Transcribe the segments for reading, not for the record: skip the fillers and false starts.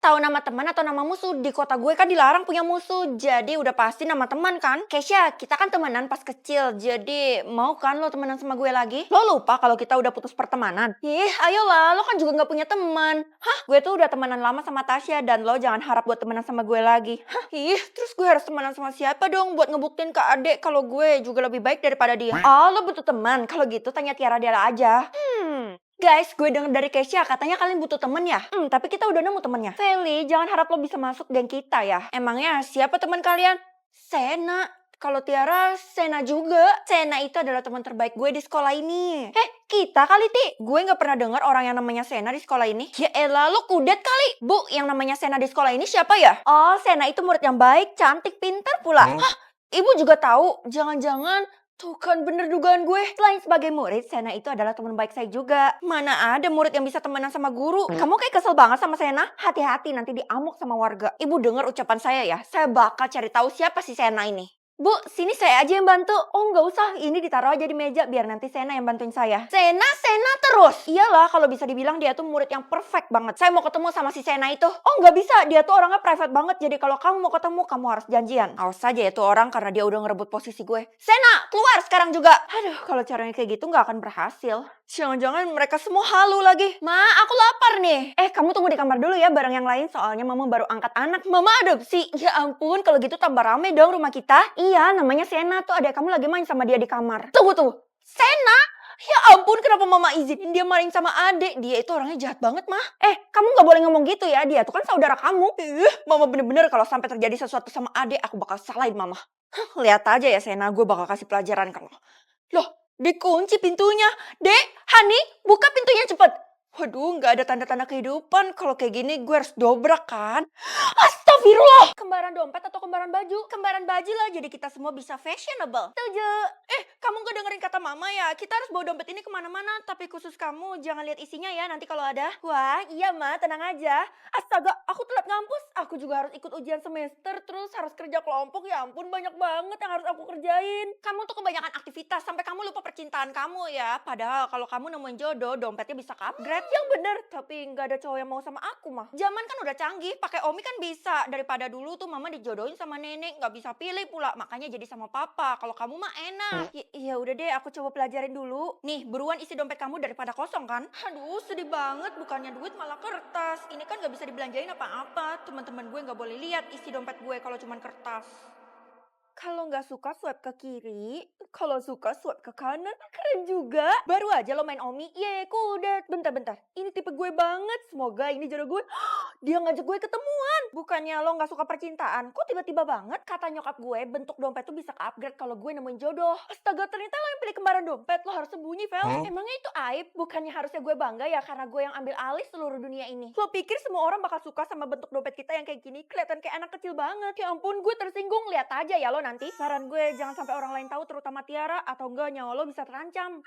Tahu nama teman atau nama musuh? Di kota gue kan dilarang punya musuh. Jadi udah pasti nama teman kan? Kesha, kita kan temenan pas kecil. Jadi mau kan lo temenan sama gue lagi? Lo lupa kalau kita udah putus pertemanan? Ih, ayolah, lo kan juga nggak punya teman. Hah? Gue tuh udah temenan lama sama Tasya dan lo jangan harap buat temenan sama gue lagi. Hah? Ih, terus gue harus temenan sama siapa dong buat ngebuktiin ke adek kalau gue juga lebih baik daripada dia? Oh, lo butuh teman. Kalau gitu tanya Tiara Dara aja. Guys, gue denger dari Kesha, katanya kalian butuh temen ya? Tapi kita udah nemu temennya. Feli, jangan harap lo bisa masuk geng kita ya. Emangnya siapa teman kalian? Sena. Kalau Tiara, Sena juga. Sena itu adalah teman terbaik gue di sekolah ini. Kita kali, Ti. Gue gak pernah dengar orang yang namanya Sena di sekolah ini. Ya elah, lo kudet kali. Bu, yang namanya Sena di sekolah ini siapa ya? Oh, Sena itu murid yang baik, cantik, pintar pula. Hah? Ibu juga tahu. Jangan-jangan tuh kan bener dugaan gue. Selain sebagai murid, Sena itu adalah teman baik saya juga. Mana ada murid yang bisa temenan sama guru. Kamu kayak kesel banget sama Sena? Hati-hati nanti diamuk sama warga. Ibu dengar ucapan saya ya. Saya bakal cari tahu siapa si Sena ini. Bu, sini saya aja yang bantu. Oh, nggak usah. Ini ditaruh aja di meja biar nanti Sena yang bantuin saya. Sena terus. Iyalah, kalau bisa dibilang dia tuh murid yang perfect banget. Saya mau ketemu sama si Sena itu. Oh, nggak bisa. Dia tuh orangnya private banget. Jadi kalau kamu mau ketemu, kamu harus janjian. Awas saja ya tuh orang karena dia udah ngerebut posisi gue. Sena, keluar sekarang juga. Aduh, kalau caranya kayak gitu nggak akan berhasil. Jangan-jangan mereka semua halu lagi. Ma, aku lapar nih. Kamu tunggu di kamar dulu ya bareng yang lain. Soalnya mama baru angkat anak. Mama adopsi. Ya ampun, kalau gitu tambah rame dong rumah kita. Iya, namanya Sena tuh. Adek kamu lagi main sama dia di kamar. Tunggu. Sena? Ya ampun, kenapa mama izinin dia main sama adek? Dia itu orangnya jahat banget, mah. Kamu gak boleh ngomong gitu ya. Dia tuh kan saudara kamu. Mama bener-bener kalau sampai terjadi sesuatu sama adek, aku bakal salahin mama. Lihat aja ya Sena, gue bakal kasih pelajaran kamu. Loh, dikunci pintunya. Dek, Hani, buka pintunya cepet. Waduh, nggak ada tanda-tanda kehidupan. Kalau kayak gini gue harus dobrak kan. Astagfirullah. Kembaran dompet atau kembaran baju? Kembaran baju lah, jadi kita semua bisa fashionable. Setuju. Kamu gak dengerin kata mama ya? Kita harus bawa dompet ini kemana-mana. Tapi khusus kamu, jangan lihat isinya ya nanti kalau ada. Wah, iya ma, tenang aja. Astaga, aku telat ngampus. Aku juga harus ikut ujian semester, terus harus kerja kelompok. Ya ampun, banyak banget yang harus aku kerjain. Kamu tuh kebanyakan aktivitas, sampai kamu lupa percintaan kamu ya. Padahal kalau kamu nemuin jodoh, dompetnya bisa ke-upgrade. Yang bener, tapi nggak ada cowok yang mau sama aku mah. Zaman kan udah canggih, pakai Omi kan bisa. Daripada dulu tuh mama dijodohin sama nenek, nggak bisa pilih pula. Makanya jadi sama papa. Kalau kamu mah enak. Iya udah deh, aku coba pelajarin dulu. Nih, buruan isi dompet kamu daripada kosong kan. Aduh, sedih banget. Bukannya duit malah kertas. Ini kan nggak bisa dibelanjain apa-apa. Teman-teman gue nggak boleh lihat isi dompet gue kalau cuman kertas. Kalau nggak suka swipe ke kiri, kalau suka swipe ke kanan, keren juga. Baru aja lo main Omi, ye kudet. Bentar, ini tipe gue banget. Semoga ini jodoh gue. Dia ngajak gue ketemuan. Bukannya lo nggak suka percintaan, kok tiba-tiba banget? Kata nyokap gue, bentuk dompet tuh bisa ke-upgrade kalau gue nemuin jodoh. Astaga, ternyata lo yang pilih kembaran dompet. Lo harus sembunyi, Vel. Emangnya itu aib? Bukannya harusnya gue bangga ya karena gue yang ambil alih seluruh dunia ini. Lo pikir semua orang bakal suka sama bentuk dompet kita yang kayak gini? Kelihatan kayak anak kecil banget. Ya ampun, gue tersinggung. Lihat aja ya lo nanti. Saran gue jangan sampai orang lain tahu, terutama Tiara, atau enggak nyawa lo bisa terancam.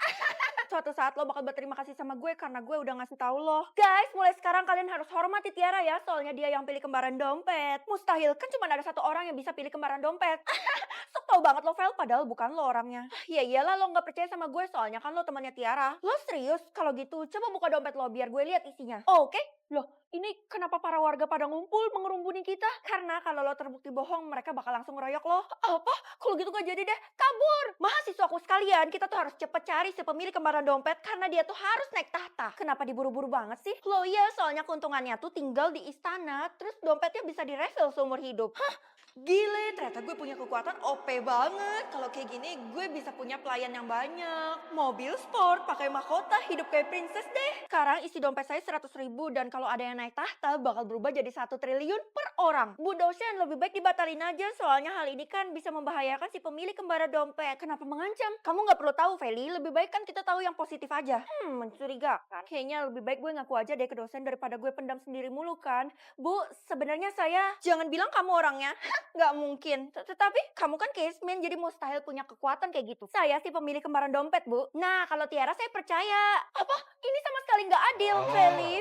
Suatu saat lo bakal berterima kasih sama gue karena gue udah ngasih tahu lo. Guys, mulai sekarang kalian harus hormati Tiara ya, soalnya dia yang pilih kembaran dompet. Mustahil, kan cuma ada satu orang yang bisa pilih kembaran dompet. Sok tau banget lo, Vel, padahal bukan lo orangnya. Ya iyalah lo nggak percaya sama gue, soalnya kan lo temannya Tiara. Lo serius? Kalau gitu, coba buka dompet lo biar gue lihat isinya. Oke? Loh, ini kenapa para warga pada ngumpul mengerumbuni kita? Karena kalau lo terbukti bohong, mereka bakal langsung ngeroyok lo. Apa? Kalau gitu gak jadi deh, kabur. Mahasiswaku sekalian, kita tuh harus cepet cari si pemilik kembaran dompet karena dia tuh harus naik tahta. Kenapa diburu-buru banget sih? Lo ya, soalnya keuntungannya tuh tinggal di istana, terus dompetnya bisa direfill seumur hidup. Hah? Gile, ternyata gue punya kekuatan OP banget. Kalau kayak gini, gue bisa punya pelayan yang banyak. Mobil sport, pakai mahkota, hidup kayak princess deh. Sekarang isi dompet saya 100.000 dan kalau ada yang naik tahta, bakal berubah jadi 1 triliun per orang. Bu dosen, lebih baik dibatalin aja, soalnya hal ini kan bisa membahayakan si pemilik kembaran dompet. Kenapa mengancam? Kamu nggak perlu tahu, Feli. Lebih baik kan kita tahu yang positif aja. Mencurigakan. Kayaknya lebih baik gue ngaku aja deh ke dosen daripada gue pendam sendiri mulu kan. Bu, sebenarnya saya... Jangan bilang kamu orangnya. Nggak mungkin. Tetapi kamu kan caseman, jadi mustahil punya kekuatan kayak gitu. Saya sih pemilik kembaran dompet, Bu. Nah, kalau Tiara saya percaya. Apa? Ini sama sekali nggak adil.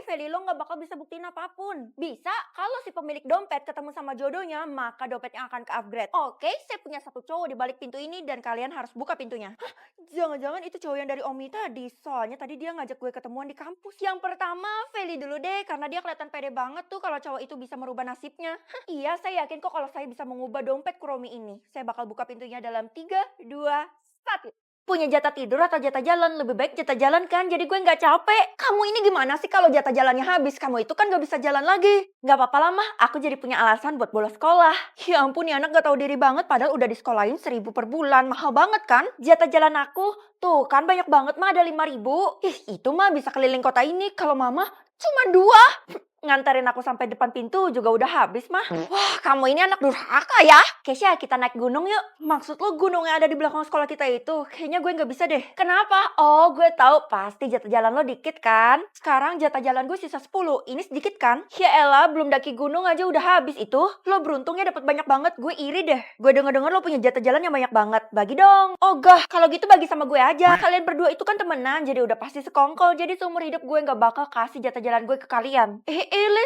Feli, lo nggak bakal bisa buktiin apapun. Bisa, kalau si pemilik dompet ketemu sama jodohnya, maka dompetnya akan ke-upgrade. Oke, saya punya satu cowok di balik pintu ini dan kalian harus buka pintunya. Hah, jangan-jangan itu cowok yang dari Omi tadi. Soalnya tadi dia ngajak gue ketemuan di kampus. Yang pertama, Feli dulu deh, karena dia kelihatan pede banget tuh kalau cowok itu bisa merubah nasibnya. Hah, iya, saya yakin kok kalau saya bisa mengubah dompet Kuromi ini. Saya bakal buka pintunya dalam 3, 2, 1. Punya jatah tidur atau jatah jalan? Lebih baik jatah jalan kan, jadi gue nggak capek. Kamu ini gimana sih kalau jatah jalannya habis? Kamu itu kan nggak bisa jalan lagi. Nggak apa-apa lah mah, aku jadi punya alasan buat bolos sekolah. Ya ampun, nih anak nggak tahu diri banget padahal udah disekolahin 1.000 per bulan. Mahal banget kan? Jatah jalan aku, tuh kan banyak banget mah, ada 5.000. Ih, itu mah bisa keliling kota ini. Kalau mama cuma 2. Nganterin aku sampai depan pintu juga udah habis mah. Wah, kamu ini anak durhaka ya. Kesya, kita naik gunung yuk. Maksud lo gunung yang ada di belakang sekolah kita itu? Kayaknya gue nggak bisa deh. Kenapa? Oh, gue tahu. Pasti jatah jalan lo dikit kan? Sekarang jatah jalan gue sisa 10. Ini sedikit kan? Ya elah, belum daki gunung aja udah habis itu. Lo beruntungnya dapat banyak banget. Gue iri deh. Gue denger-denger lo punya jatah jalan yang banyak banget. Bagi dong. Oh gah, kalau gitu bagi sama gue aja. Kalian berdua itu kan temenan, jadi udah pasti sekongkol. Jadi seumur hidup gue nggak bakal kasih jatah jalan gue ke kalian.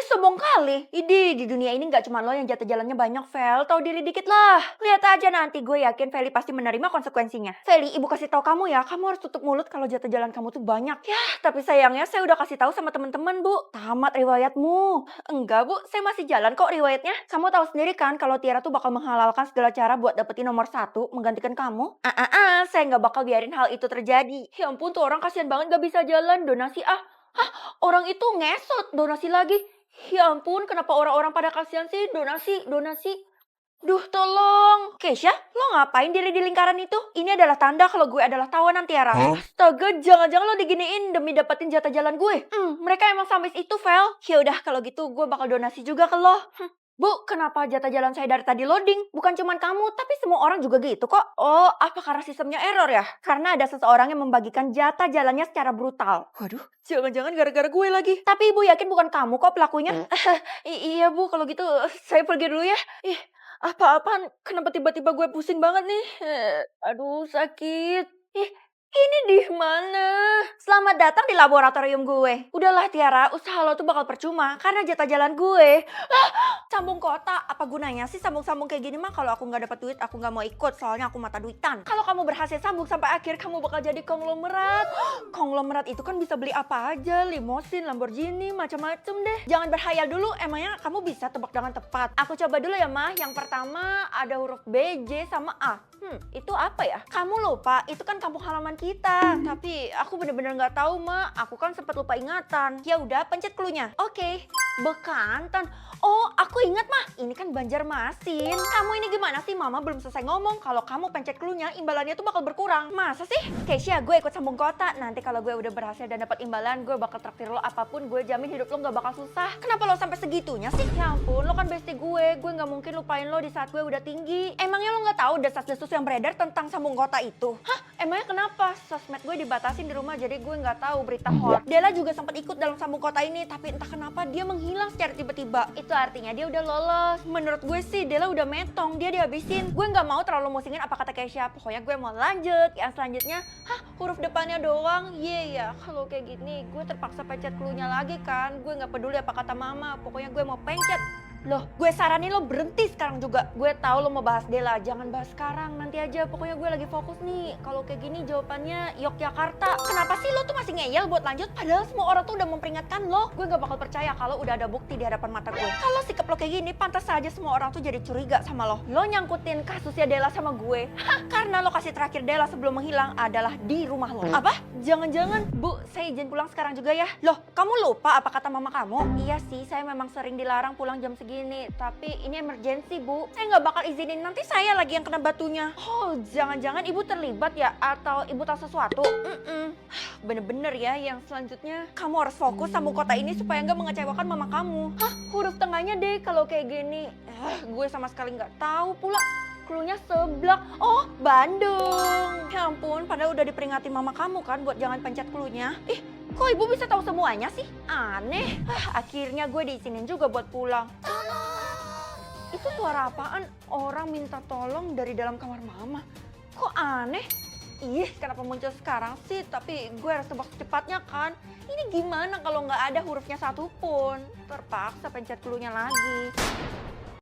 Sombong kali. Di dunia ini nggak cuma lo yang jatah jalannya banyak, Vel. Tahu diri dikit lah. Lihat aja nanti, gue yakin Feli pasti menerima konsekuensinya. Feli, ibu kasih tahu kamu ya, kamu harus tutup mulut kalau jatah jalan kamu tuh banyak. Ya, tapi sayangnya saya udah kasih tahu sama teman-teman, Bu. Tamat riwayatmu. Enggak, Bu, saya masih jalan kok riwayatnya. Kamu tahu sendiri kan kalau Tiara tuh bakal menghalalkan segala cara buat dapetin nomor 1, menggantikan kamu. Saya nggak bakal biarin hal itu terjadi. Ya ampun, tuh orang kasihan banget gak bisa jalan, donasi ah. Hah, orang itu ngesot, donasi lagi. Ya ampun, kenapa orang-orang pada kasihan sih? Donasi. Duh, tolong. Kesya, lo ngapain diri di lingkaran itu? Ini adalah tanda kalau gue adalah tawanan Tiara. Astaga, jangan-jangan lo diginiin demi dapetin jatah jalan gue. Mereka emang sampai itu, Vel. Ya udah, kalau gitu gue bakal donasi juga ke lo. Bu, kenapa jatah jalan saya dari tadi loading? Bukan cuma kamu, tapi semua orang juga gitu kok. Oh, apa karena sistemnya error ya? Karena ada seseorang yang membagikan jatah jalannya secara brutal. Waduh, jangan-jangan gara-gara gue lagi. Tapi ibu yakin bukan kamu kok pelakunya? Iya bu, kalau gitu saya pergi dulu ya. Ih, apa-apaan? Kenapa tiba-tiba gue pusing banget nih? Aduh, sakit. Ih, ini di mana? Selamat datang di laboratorium gue. Udahlah Tiara, usaha lo tuh bakal percuma karena jatah jalan gue. Sambung kota, apa gunanya sih sambung-sambung kayak gini mah? Kalau aku nggak dapat duit, aku nggak mau ikut, soalnya aku mata duitan. Kalau kamu berhasil sambung sampai akhir, kamu bakal jadi konglomerat. Konglomerat itu kan bisa beli apa aja, limosin, Lamborghini, macam-macam deh. Jangan berhayal dulu, emangnya kamu bisa tebak dengan tepat? Aku coba dulu ya mah. Yang pertama ada huruf B, J, sama A. Itu apa ya? Kamu lupa, itu kan kampung halaman kita. Tapi aku bener-bener nggak tahu mah. Aku kan sempat lupa ingatan. Ya udah, pencet cluenya. Oke. Bekantan. Oh, aku ingat mah. Ini kan Banjarmasin. Kamu ini gimana sih? Mama belum selesai ngomong. Kalau kamu pencet cluenya, imbalannya tuh bakal berkurang. Masa sih? Kesya, gue ikut sambung kota. Nanti kalau gue udah berhasil dan dapat imbalan, gue bakal traktir lo apapun. Gue jamin hidup lo nggak bakal susah. Kenapa lo sampai segitunya sih? Ya ampun, lo kan bestie gue. Gue nggak mungkin lupain lo di saat gue udah tinggi. Emangnya lo nggak tahu desas-desus yang beredar tentang sambung kota itu? Hah? Emangnya kenapa? Sosmed gue dibatasin di rumah, jadi gue nggak tahu berita hoax. Della juga sempat ikut dalam sambung kota ini, tapi entah kenapa dia menghilang secara tiba-tiba. Itu artinya dia udah lolos. Menurut gue sih Della udah metong, dia dihabisin. Gue nggak mau terlalu musingin apa kata Kesya. Pokoknya gue mau lanjut. Yang selanjutnya, huruf depannya doang. Ya, kalau kayak gini gue terpaksa pencet cluenya lagi kan. Gue nggak peduli apa kata mama. Pokoknya gue mau pencet. Loh, gue saranin lo berhenti sekarang juga. Gue tahu lo mau bahas Della, jangan bahas sekarang, nanti aja. Pokoknya gue lagi fokus nih. Kalau kayak gini jawabannya Yogyakarta. Kenapa sih lo tuh masih ngeyel buat lanjut? Padahal semua orang tuh udah memperingatkan lo. Gue gak bakal percaya kalau udah ada bukti di hadapan mata gue. Kalau sikap lo kayak gini, pantas saja semua orang tuh jadi curiga sama lo. Lo nyangkutin kasusnya Della sama gue. Karena lokasi terakhir Della sebelum menghilang adalah di rumah lo. Apa? Jangan-jangan, Bu, saya izin pulang sekarang juga ya. Loh, kamu lupa apa kata mama kamu? Iya sih, saya memang sering dilarang pulang jam segini, tapi ini emergency Bu. Saya nggak bakal izinin, nanti saya lagi yang kena batunya. Oh, jangan-jangan ibu terlibat ya? Atau ibu tahu sesuatu? Bener-bener ya, yang selanjutnya kamu harus fokus sambung kota ini supaya nggak mengecewakan mama kamu. Huruf tengahnya deh kalau kayak gini. Gue sama sekali nggak tahu pula. Cluenya seblak. Oh, Bandung. Ya ampun, padahal udah diperingatin mama kamu kan buat jangan pencet cluenya. Ih, kok ibu bisa tahu semuanya sih? Aneh. Akhirnya gue diizinin juga buat pulang. Itu suara apaan? Orang minta tolong dari dalam kamar mama. Kok aneh? Ih, kenapa muncul sekarang sih? Tapi gue harus tebak secepatnya kan? Ini gimana kalau nggak ada hurufnya satupun? Terpaksa pencet clue-nya lagi.